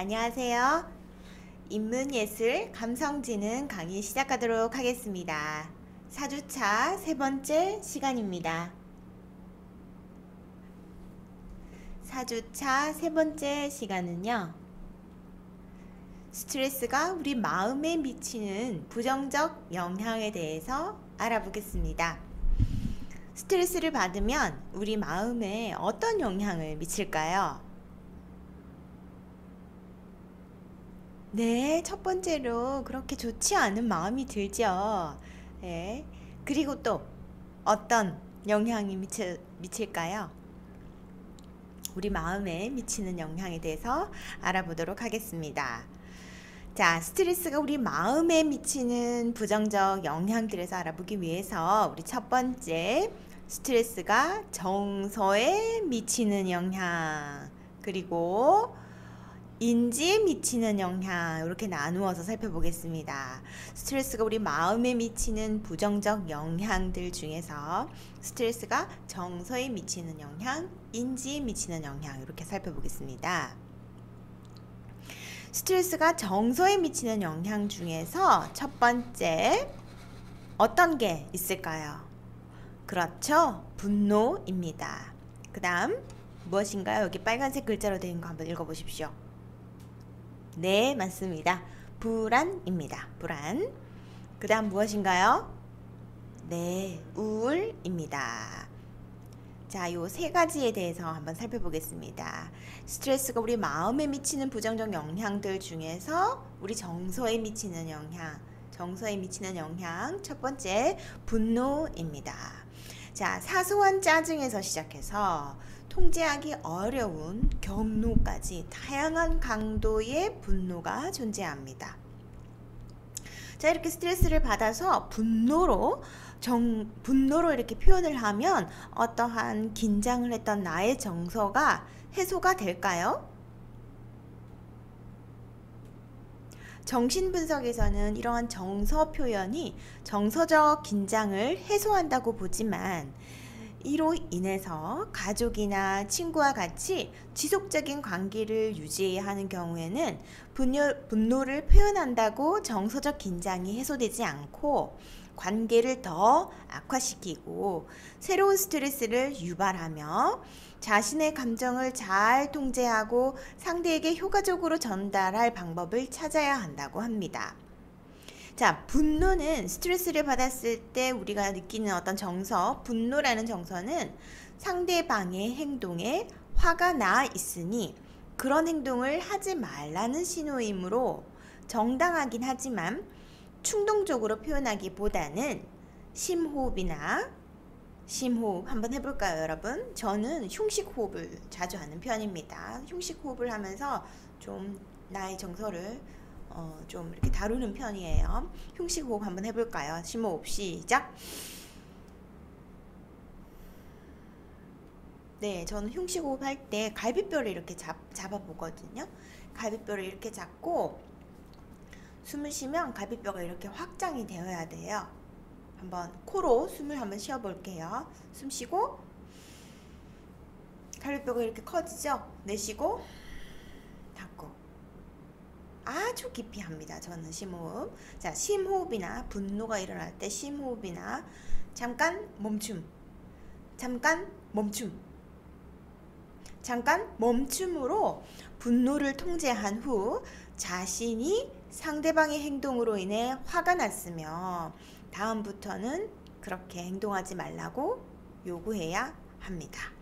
안녕하세요. 인문예술 감성지능 강의 시작하도록 하겠습니다. 4주차 세 번째 시간입니다. 4주차 세 번째 시간은요, 스트레스가 우리 마음에 미치는 부정적 영향에 대해서 알아보겠습니다. 스트레스를 받으면 우리 마음에 어떤 영향을 미칠까요? 네, 첫 번째로 그렇게 좋지 않은 마음이 들죠. 네. 그리고 또 어떤 영향이 미칠까요? 우리 마음에 미치는 영향에 대해서 알아보도록 하겠습니다. 자, 스트레스가 우리 마음에 미치는 부정적 영향들에서 알아보기 위해서 우리 첫 번째, 스트레스가 정서에 미치는 영향, 그리고 인지에 미치는 영향, 이렇게 나누어서 살펴보겠습니다. 스트레스가 우리 마음에 미치는 부정적 영향들 중에서 스트레스가 정서에 미치는 영향, 인지에 미치는 영향, 이렇게 살펴보겠습니다. 스트레스가 정서에 미치는 영향 중에서 첫 번째, 어떤 게 있을까요? 그렇죠, 분노입니다. 그 다음 무엇인가요? 여기 빨간색 글자로 되어 있는 거 한번 읽어보십시오. 네, 맞습니다. 불안입니다. 불안. 그 다음 무엇인가요? 네, 우울입니다. 자, 요 세 가지에 대해서 한번 살펴보겠습니다. 스트레스가 우리 마음에 미치는 부정적 영향들 중에서 우리 정서에 미치는 영향, 첫 번째, 분노입니다. 자, 사소한 짜증에서 시작해서 통제하기 어려운 경로까지 다양한 강도의 분노가 존재합니다. 자, 이렇게 스트레스를 받아서 분노로 이렇게 표현을 하면 어떠한 긴장을 했던 나의 정서가 해소가 될까요? 정신분석에서는 이러한 정서 표현이 정서적 긴장을 해소한다고 보지만, 이로 인해서 가족이나 친구와 같이 지속적인 관계를 유지해야 하는 경우에는 분노를 표현한다고 정서적 긴장이 해소되지 않고 관계를 더 악화시키고 새로운 스트레스를 유발하며 자신의 감정을 잘 통제하고 상대에게 효과적으로 전달할 방법을 찾아야 한다고 합니다. 자, 분노는 스트레스를 받았을 때 우리가 느끼는 어떤 정서, 분노라는 정서는 상대방의 행동에 화가 나 있으니 그런 행동을 하지 말라는 신호이므로 정당하긴 하지만 충동적으로 표현하기보다는 심호흡 한번 해볼까요, 여러분? 저는 흉식 호흡을 자주 하는 편입니다. 흉식 호흡을 하면서 좀 나의 정서를 좀 이렇게 다루는 편이에요. 흉식 호흡 한번 해볼까요? 심호흡 시작. 네, 저는 흉식 호흡 할 때 갈비뼈를 이렇게 잡아보거든요. 갈비뼈를 이렇게 잡고 숨을 쉬면 갈비뼈가 이렇게 확장이 되어야 돼요. 한번 코로 숨을 한번 쉬어볼게요. 숨 쉬고 갈비뼈가 이렇게 커지죠? 내쉬고 닫고. 아주 깊이 합니다. 저는 심호흡. 자, 심호흡이나 분노가 일어날 때 심호흡이나 잠깐 멈춤으로 분노를 통제한 후 자신이 상대방의 행동으로 인해 화가 났으며 다음부터는 그렇게 행동하지 말라고 요구해야 합니다.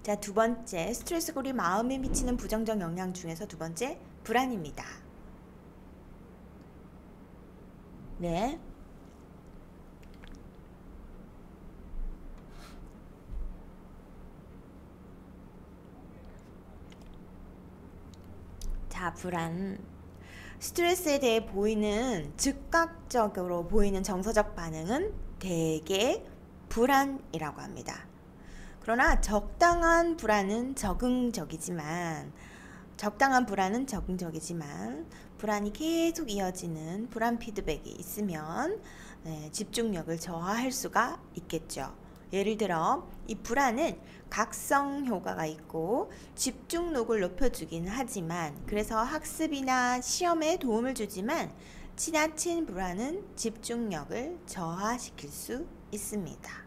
자, 두 번째, 스트레스가 우리 마음에 미치는 부정적 영향 중에서 두 번째, 불안입니다. 네. 자, 불안. 스트레스에 대해 즉각적으로 보이는 정서적 반응은 대개 불안이라고 합니다. 그러나 적당한 불안은 적응적이지만 불안이 계속 이어지는 불안 피드백이 있으면 집중력을 저하할 수가 있겠죠. 예를 들어 이 불안은 각성 효과가 있고 집중력을 높여주기는 하지만, 그래서 학습이나 시험에 도움을 주지만 지나친 불안은 집중력을 저하시킬 수 있습니다.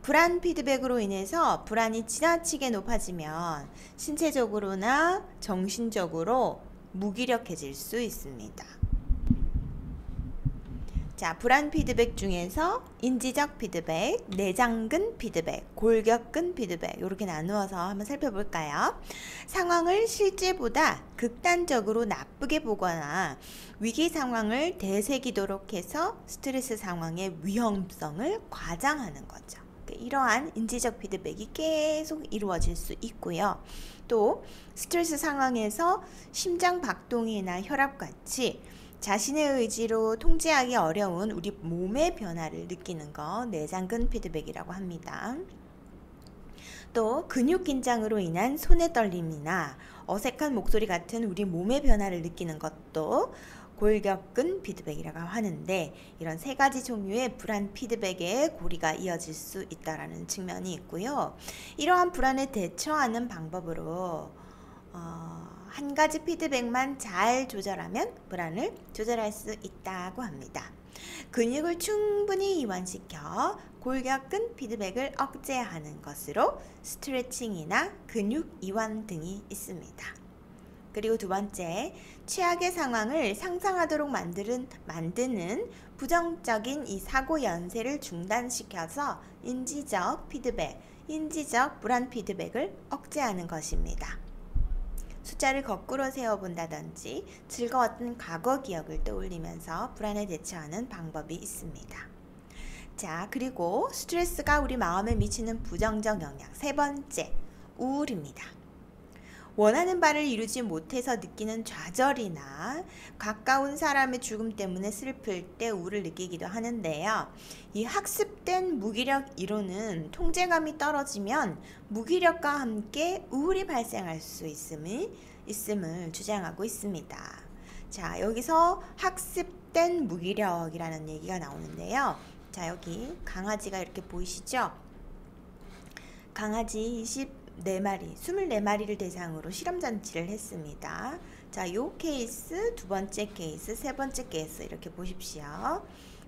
불안 피드백으로 인해서 불안이 지나치게 높아지면 신체적으로나 정신적으로 무기력해질 수 있습니다. 자, 불안 피드백 중에서 인지적 피드백, 내장근 피드백, 골격근 피드백 이렇게 나누어서 한번 살펴볼까요? 상황을 실제보다 극단적으로 나쁘게 보거나 위기 상황을 되새기도록 해서 스트레스 상황의 위험성을 과장하는 거죠. 이러한 인지적 피드백이 계속 이루어질 수 있고요. 또 스트레스 상황에서 심장 박동이나 혈압같이 자신의 의지로 통제하기 어려운 우리 몸의 변화를 느끼는 거 내장근 피드백이라고 합니다. 또 근육 긴장으로 인한 손의 떨림이나 어색한 목소리 같은 우리 몸의 변화를 느끼는 것도 골격근 피드백이라고 하는데, 이런 세 가지 종류의 불안 피드백에 고리가 이어질 수 있다는 측면이 있고요. 이러한 불안에 대처하는 방법으로 한 가지 피드백만 잘 조절하면 불안을 조절할 수 있다고 합니다. 근육을 충분히 이완시켜 골격근 피드백을 억제하는 것으로 스트레칭이나 근육 이완 등이 있습니다. 그리고 두 번째, 최악의 상황을 상상하도록 만드는 부정적인 이 사고 연쇄를 중단시켜서 인지적 피드백, 인지적 불안 피드백을 억제하는 것입니다. 숫자를 거꾸로 세어본다든지 즐거웠던 과거 기억을 떠올리면서 불안에 대처하는 방법이 있습니다. 자, 그리고 스트레스가 우리 마음에 미치는 부정적 영향, 세 번째, 우울입니다. 원하는 바를 이루지 못해서 느끼는 좌절이나 가까운 사람의 죽음 때문에 슬플 때 우울을 느끼기도 하는데요. 이 학습된 무기력 이론은 통제감이 떨어지면 무기력과 함께 우울이 발생할 수 있음을 주장하고 있습니다. 자, 여기서 학습된 무기력이라는 얘기가 나오는데요. 자, 여기 강아지가 이렇게 보이시죠? 강아지 24마리를 대상으로 실험잔치를 했습니다. 자, 요 케이스, 두 번째 케이스, 세 번째 케이스 이렇게 보십시오.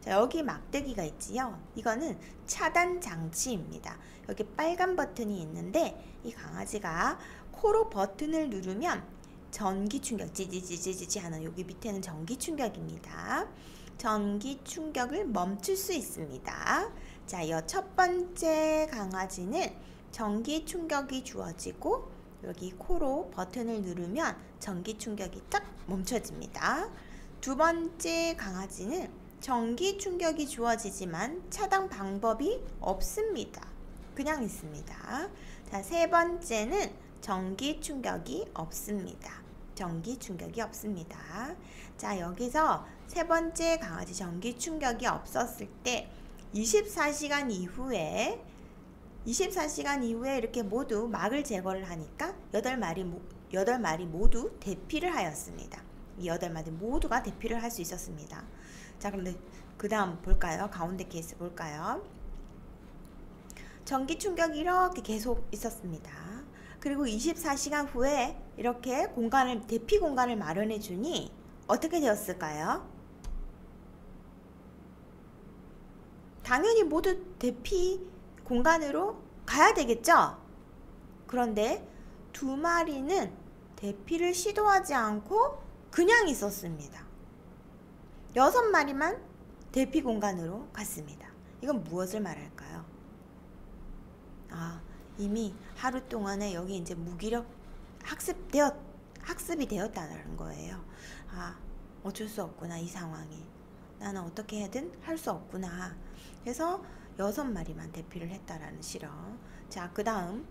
자, 여기 막대기가 있지요. 이거는 차단 장치입니다. 여기 빨간 버튼이 있는데 이 강아지가 코로 버튼을 누르면 전기 충격, 지지지지지 하는 여기 밑에는 전기 충격입니다. 전기 충격을 멈출 수 있습니다. 자, 이 첫 번째 강아지는 전기 충격이 주어지고 여기 코로 버튼을 누르면 전기 충격이 딱 멈춰집니다. 두 번째 강아지는 전기 충격이 주어지지만 차단 방법이 없습니다. 그냥 있습니다. 자, 세 번째는 전기 충격이 없습니다. 전기 충격이 없습니다. 자, 여기서 세 번째 강아지 전기 충격이 없었을 때 24시간 이후에 이렇게 모두 막을 제거를 하니까 8마리 모두 대피를 하였습니다. 이 8마리 모두가 대피를 할 수 있었습니다. 자, 그런데 그 다음 볼까요? 가운데 케이스 볼까요? 전기 충격이 이렇게 계속 있었습니다. 그리고 24시간 후에 이렇게 대피 공간을 마련해 주니 어떻게 되었을까요? 당연히 모두 대피 공간으로 가야 되겠죠? 그런데 2마리는 대피를 시도하지 않고 그냥 있었습니다. 6마리만 대피 공간으로 갔습니다. 이건 무엇을 말할까요? 이미 하루 동안에 여기 이제 무기력 학습이 되었다는 거예요. 어쩔 수 없구나, 이 상황이. 나는 어떻게 해야든 할 수 없구나. 그래서 6마리만 대피를 했다라는 실험. 자, 그 다음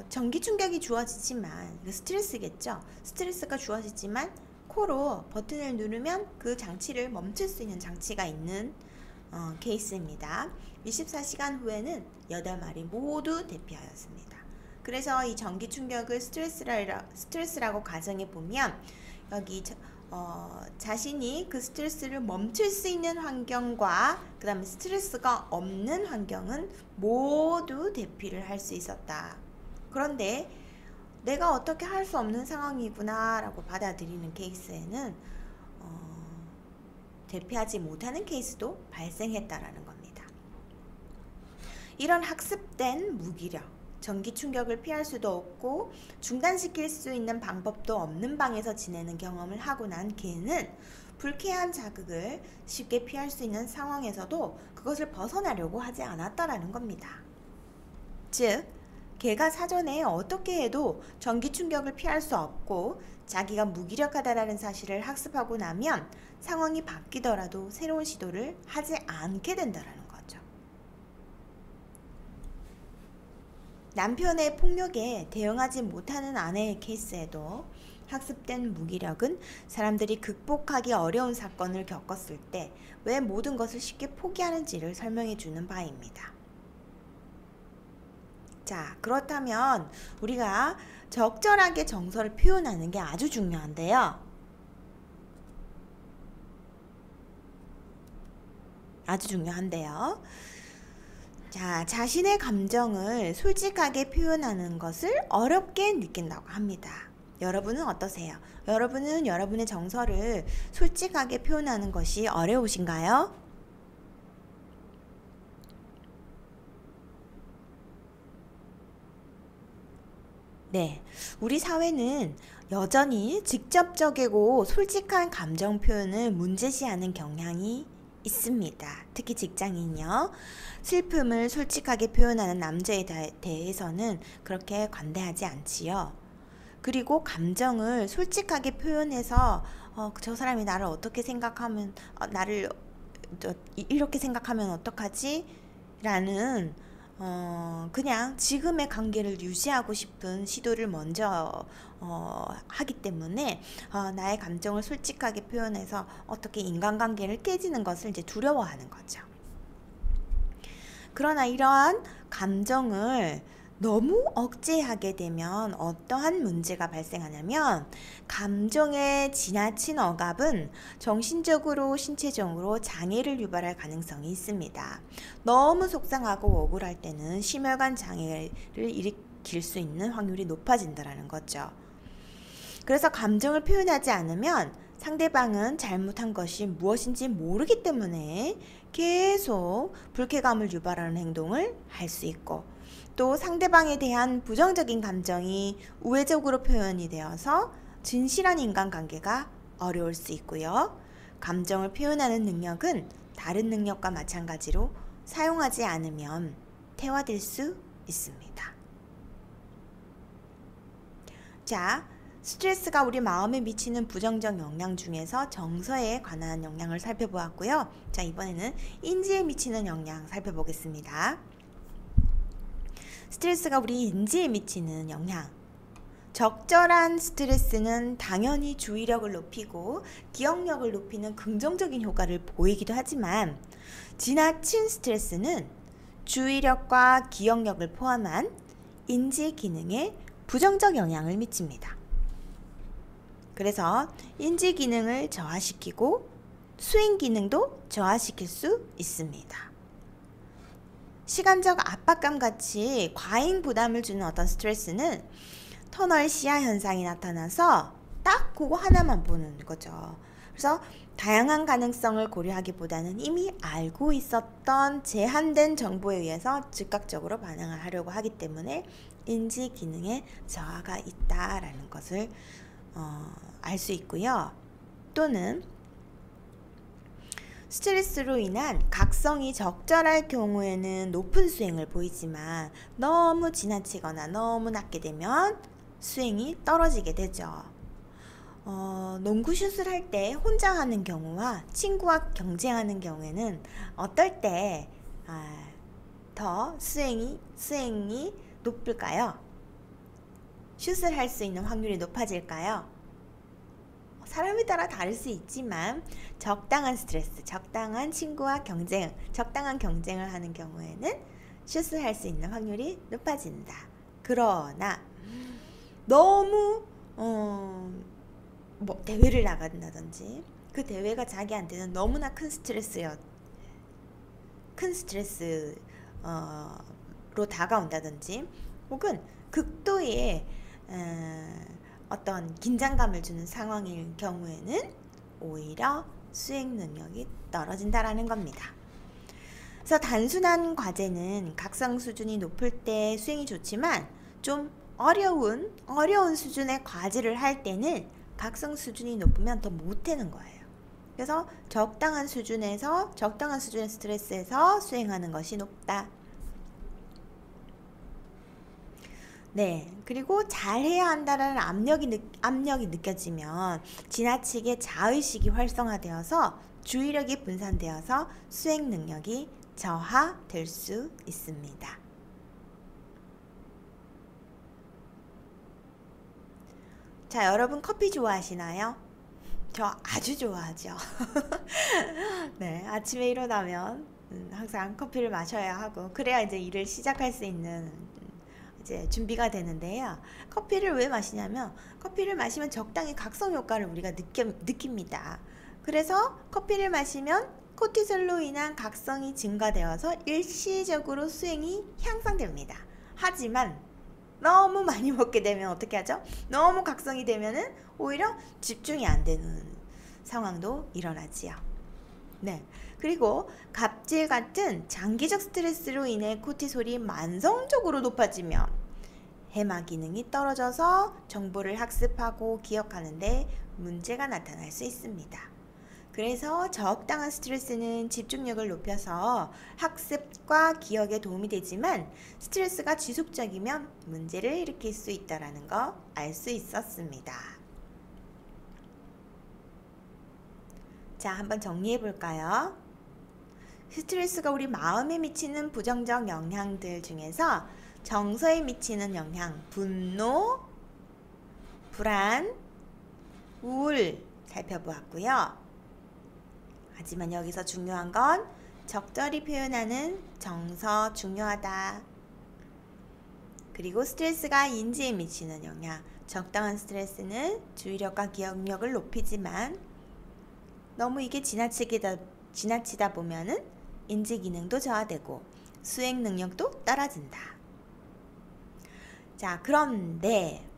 전기 충격이 주어지지만, 이거 스트레스겠죠? 스트레스가 주어지지만 코로 버튼을 누르면 그 장치를 멈출 수 있는 장치가 있는 케이스입니다. 24시간 후에는 8마리 모두 대피하였습니다. 그래서 이 전기 충격을 스트레스라고 가정해 보면 여기 자신이 그 스트레스를 멈출 수 있는 환경과 그 다음에 스트레스가 없는 환경은 모두 대피를 할 수 있었다. 그런데 내가 어떻게 할 수 없는 상황이구나 라고 받아들이는 케이스에는 대피하지 못하는 케이스도 발생했다라는 겁니다. 이런 학습된 무기력, 전기 충격을 피할 수도 없고 중단시킬 수 있는 방법도 없는 방에서 지내는 경험을 하고 난 걔는 불쾌한 자극을 쉽게 피할 수 있는 상황에서도 그것을 벗어나려고 하지 않았다라는 겁니다. 즉, 걔가 사전에 어떻게 해도 전기 충격을 피할 수 없고 자기가 무기력하다라는 사실을 학습하고 나면 상황이 바뀌더라도 새로운 시도를 하지 않게 된다라는 거죠. 남편의 폭력에 대응하지 못하는 아내의 케이스에도 학습된 무기력은 사람들이 극복하기 어려운 사건을 겪었을 때 왜 모든 것을 쉽게 포기하는지를 설명해 주는 바입니다. 자, 그렇다면 우리가 적절하게 정서를 표현하는 게 아주 중요한데요. 자, 자신의 감정을 솔직하게 표현하는 것을 어렵게 느낀다고 합니다. 여러분은 어떠세요? 여러분은 여러분의 정서를 솔직하게 표현하는 것이 어려우신가요? 네, 우리 사회는 여전히 직접적이고 솔직한 감정 표현을 문제시하는 경향이 있습니다. 특히 직장인요. 슬픔을 솔직하게 표현하는 남자에 대해서는 그렇게 관대하지 않지요. 그리고 감정을 솔직하게 표현해서 저 사람이 나를 어떻게 생각하면 나를 이렇게 생각하면 어떡하지? 라는 그냥 지금의 관계를 유지하고 싶은 시도를 먼저 하기 때문에 나의 감정을 솔직하게 표현해서 어떻게 인간관계를 깨지는 것을 이제 두려워하는 거죠. 그러나 이러한 감정을 너무 억제하게 되면 어떠한 문제가 발생하냐면 감정의 지나친 억압은 정신적으로 신체적으로 장애를 유발할 가능성이 있습니다. 너무 속상하고 억울할 때는 심혈관 장애를 일으킬 수 있는 확률이 높아진다는 거죠. 그래서 감정을 표현하지 않으면 상대방은 잘못한 것이 무엇인지 모르기 때문에 계속 불쾌감을 유발하는 행동을 할 수 있고 또 상대방에 대한 부정적인 감정이 우회적으로 표현이 되어서 진실한 인간관계가 어려울 수 있고요. 감정을 표현하는 능력은 다른 능력과 마찬가지로 사용하지 않으면 퇴화될 수 있습니다. 자, 스트레스가 우리 마음에 미치는 부정적 영향 중에서 정서에 관한 영향을 살펴보았고요. 자, 이번에는 인지에 미치는 영향 살펴보겠습니다. 스트레스가 우리 인지에 미치는 영향. 적절한 스트레스는 당연히 주의력을 높이고 기억력을 높이는 긍정적인 효과를 보이기도 하지만 지나친 스트레스는 주의력과 기억력을 포함한 인지 기능에 부정적 영향을 미칩니다. 그래서 인지 기능을 저하시키고 수행 기능도 저하시킬 수 있습니다. 시간적 압박감 같이 과잉 부담을 주는 어떤 스트레스는 터널 시야 현상이 나타나서 딱 그거 하나만 보는 거죠. 그래서 다양한 가능성을 고려하기보다는 이미 알고 있었던 제한된 정보에 의해서 즉각적으로 반응을 하려고 하기 때문에 인지 기능에 저하가 있다라는 것을 알 수 있고요. 또는 스트레스로 인한 각성이 적절할 경우에는 높은 수행을 보이지만 너무 지나치거나 너무 낮게 되면 수행이 떨어지게 되죠. 농구슛을 할 때 혼자 하는 경우와 친구와 경쟁하는 경우에는 어떨 때 더 수행이 높을까요? 슛을 할 수 있는 확률이 높아질까요? 사람에 따라 다를 수 있지만 적당한 스트레스, 적당한 친구와 경쟁, 적당한 경쟁을 하는 경우에는 슛을 할 수 있는 확률이 높아진다. 그러나 너무 뭐 대회를 나간다든지 그 대회가 자기한테는 너무나 큰 스트레스로 다가온다든지 혹은 극도의 어떤 긴장감을 주는 상황일 경우에는 오히려 수행 능력이 떨어진다라는 겁니다. 그래서 단순한 과제는 각성 수준이 높을 때 수행이 좋지만 좀 어려운 수준의 과제를 할 때는 각성 수준이 높으면 더 못하는 거예요. 그래서 적당한 수준의 스트레스에서 수행하는 것이 높다. 네, 그리고 잘해야 한다는 압력이 느껴지면 지나치게 자의식이 활성화되어서 주의력이 분산되어서 수행 능력이 저하될 수 있습니다. 자, 여러분 커피 좋아하시나요? 저 아주 좋아하죠. 네, 아침에 일어나면 항상 커피를 마셔야 하고 그래야 이제 일을 시작할 수 있는 이제 준비가 되는데요. 커피를 왜 마시냐면 커피를 마시면 적당히 각성 효과를 우리가 느낍니다. 그래서 커피를 마시면 코티솔로 인한 각성이 증가되어서 일시적으로 수행이 향상됩니다. 하지만 너무 많이 먹게 되면 어떻게 하죠? 너무 각성이 되면은 오히려 집중이 안 되는 상황도 일어나지요. 네. 그리고 갑질 같은 장기적 스트레스로 인해 코티솔이 만성적으로 높아지면 해마 기능이 떨어져서 정보를 학습하고 기억하는데 문제가 나타날 수 있습니다. 그래서 적당한 스트레스는 집중력을 높여서 학습과 기억에 도움이 되지만 스트레스가 지속적이면 문제를 일으킬 수 있다는 거 알 수 있었습니다. 자, 한번 정리해 볼까요? 스트레스가 우리 마음에 미치는 부정적 영향들 중에서 정서에 미치는 영향, 분노, 불안, 우울 살펴보았고요. 하지만 여기서 중요한 건 적절히 표현하는 정서 중요하다. 그리고 스트레스가 인지에 미치는 영향, 적당한 스트레스는 주의력과 기억력을 높이지만 너무 이게 지나치다 보면은 인지 기능도 저하되고 수행 능력도 떨어진다. 자, 그런데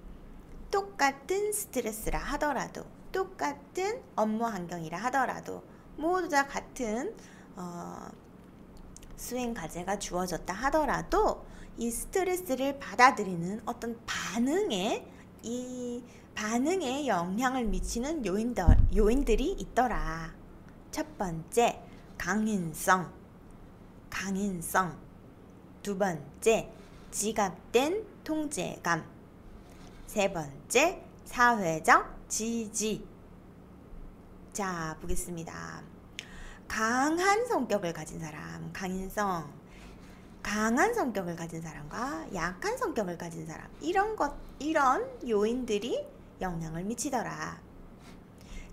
똑같은 스트레스라 하더라도 똑같은 업무 환경이라 하더라도 모두 다 같은 수행 과제가 주어졌다 하더라도 이 스트레스를 받아들이는 어떤 반응에 영향을 미치는 요인들이 있더라. 첫 번째, 강인성. 두 번째, 지각된 통제감. 세 번째, 사회적 지지. 자, 보겠습니다. 강한 성격을 가진 사람, 강인성. 강한 성격을 가진 사람과 약한 성격을 가진 사람, 이런 요인들이 영향을 미치더라.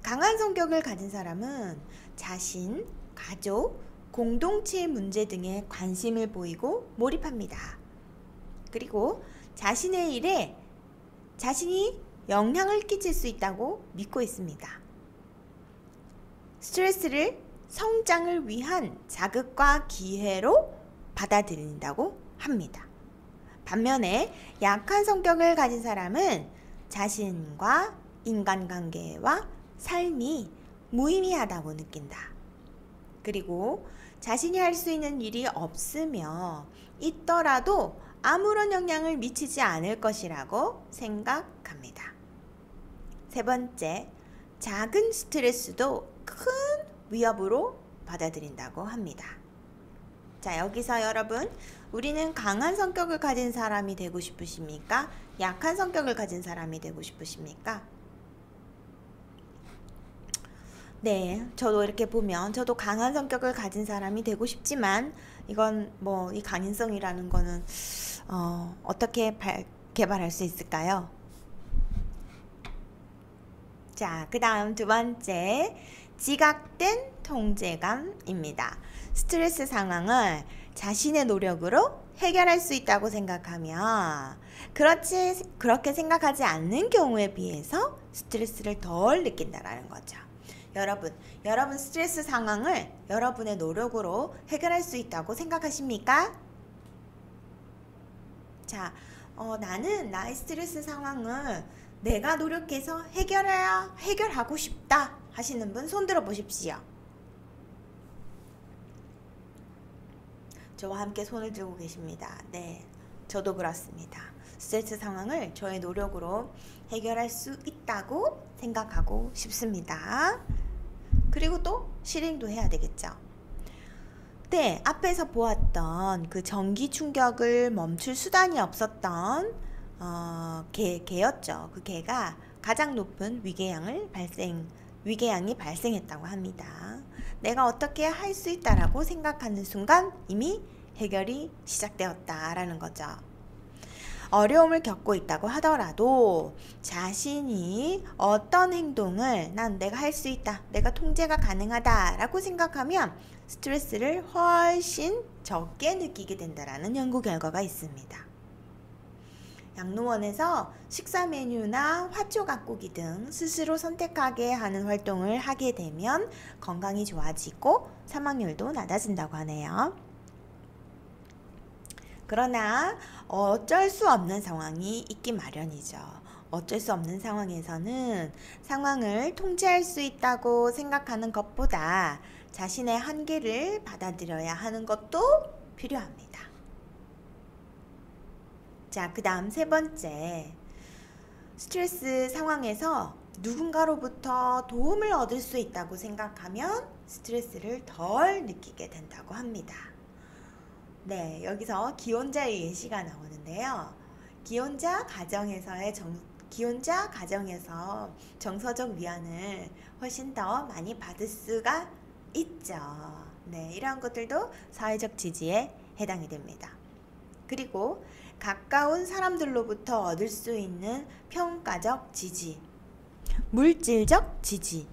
강한 성격을 가진 사람은 자신, 가족, 공동체 문제 등에 관심을 보이고 몰입합니다. 그리고 자신의 일에 자신이 영향을 끼칠 수 있다고 믿고 있습니다. 스트레스를 성장을 위한 자극과 기회로 받아들인다고 합니다. 반면에 약한 성격을 가진 사람은 자신과 인간관계와 삶이 무의미하다고 느낀다. 그리고 자신이 할 수 있는 일이 없으며 있더라도 아무런 영향을 미치지 않을 것이라고 생각합니다. 세 번째, 작은 스트레스도 큰 위협으로 받아들인다고 합니다. 자, 여기서 여러분, 우리는 강한 성격을 가진 사람이 되고 싶으십니까? 약한 성격을 가진 사람이 되고 싶으십니까? 네, 저도 이렇게 보면 저도 강한 성격을 가진 사람이 되고 싶지만 이건 뭐 이 강인성이라는 거는 어떻게 개발할 수 있을까요? 자, 그 다음 두 번째, 지각된 통제감입니다. 스트레스 상황을 자신의 노력으로 해결할 수 있다고 생각하면 그렇게 생각하지 않는 경우에 비해서 스트레스를 덜 느낀다라는 거죠. 여러분 스트레스 상황을 여러분의 노력으로 해결할 수 있다고 생각하십니까? 자, 나는 나의 스트레스 상황을 내가 노력해서 해결하고 싶다 하시는 분 손 들어 보십시오. 저와 함께 손을 들고 계십니다. 네, 저도 그렇습니다. 스트레스 상황을 저의 노력으로 해결할 수 있다고 생각하고 싶습니다. 그리고 또 실행도 해야 되겠죠. 네, 앞에서 보았던 그 전기 충격을 멈출 수단이 없었던 개였죠. 그 개가 가장 높은 위궤양이 발생했다고 합니다. 내가 어떻게 할 수 있다라고 생각하는 순간 이미 해결이 시작되었다라는 거죠. 어려움을 겪고 있다고 하더라도 자신이 어떤 행동을 내가 할 수 있다, 내가 통제가 가능하다라고 생각하면 스트레스를 훨씬 적게 느끼게 된다라는 연구 결과가 있습니다. 양로원에서 식사 메뉴나 화초 가꾸기 등 스스로 선택하게 하는 활동을 하게 되면 건강이 좋아지고 사망률도 낮아진다고 하네요. 그러나 어쩔 수 없는 상황이 있기 마련이죠. 어쩔 수 없는 상황에서는 상황을 통제할 수 있다고 생각하는 것보다 자신의 한계를 받아들여야 하는 것도 필요합니다. 자, 그 다음 세 번째, 스트레스 상황에서 누군가로부터 도움을 얻을 수 있다고 생각하면 스트레스를 덜 느끼게 된다고 합니다. 네, 여기서 기혼자의 예시가 나오는데요. 기혼자 가정에서 정서적 위안을 훨씬 더 많이 받을 수가 있죠. 네, 이러한 것들도 사회적 지지에 해당이 됩니다. 그리고 가까운 사람들로부터 얻을 수 있는 평가적 지지, 물질적 지지,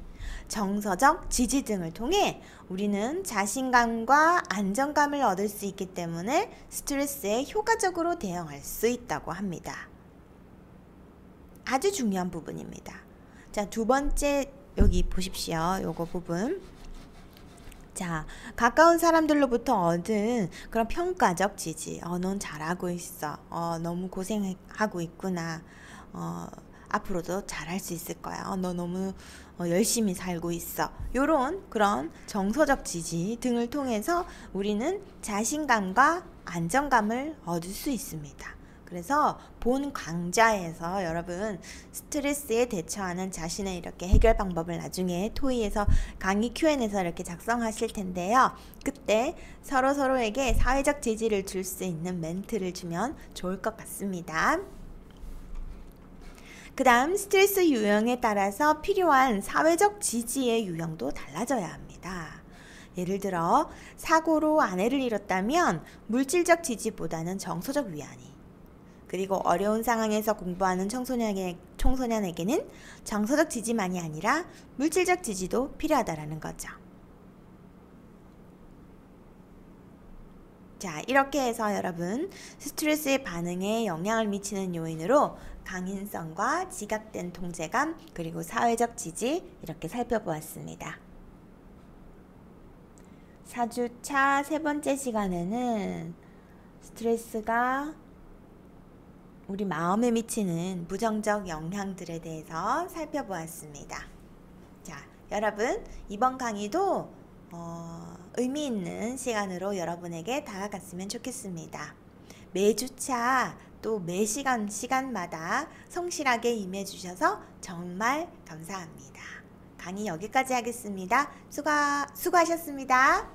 정서적 지지 등을 통해 우리는 자신감과 안정감을 얻을 수 있기 때문에 스트레스에 효과적으로 대응할 수 있다고 합니다. 아주 중요한 부분입니다. 자, 두 번째 여기 보십시오. 요거 부분. 자, 가까운 사람들로부터 얻은 그런 평가적 지지. 넌 잘하고 있어. 너무 고생하고 있구나. 앞으로도 잘할 수 있을 거야. 너 너무 열심히 살고 있어. 요런 그런 정서적 지지 등을 통해서 우리는 자신감과 안정감을 얻을 수 있습니다. 그래서 본 강좌에서 여러분 스트레스에 대처하는 자신의 이렇게 해결 방법을 나중에 토의에서 강의 Q&A에서 이렇게 작성하실 텐데요. 그때 서로에게 사회적 지지를 줄 수 있는 멘트를 주면 좋을 것 같습니다. 그 다음 스트레스 유형에 따라서 필요한 사회적 지지의 유형도 달라져야 합니다. 예를 들어 사고로 아내를 잃었다면 물질적 지지보다는 정서적 위안이, 그리고 어려운 상황에서 공부하는 청소년에게는 정서적 지지만이 아니라 물질적 지지도 필요하다라는 거죠. 자, 이렇게 해서 여러분 스트레스의 반응에 영향을 미치는 요인으로 강인성과 지각된 통제감 그리고 사회적 지지 이렇게 살펴보았습니다. 4주차 세 번째 시간에는 스트레스가 우리 마음에 미치는 부정적 영향들에 대해서 살펴보았습니다. 자, 여러분 이번 강의도 의미 있는 시간으로 여러분에게 다가갔으면 좋겠습니다. 매주차 또 매 시간마다 성실하게 임해 주셔서 정말 감사합니다. 강의 여기까지 하겠습니다. 수고하셨습니다.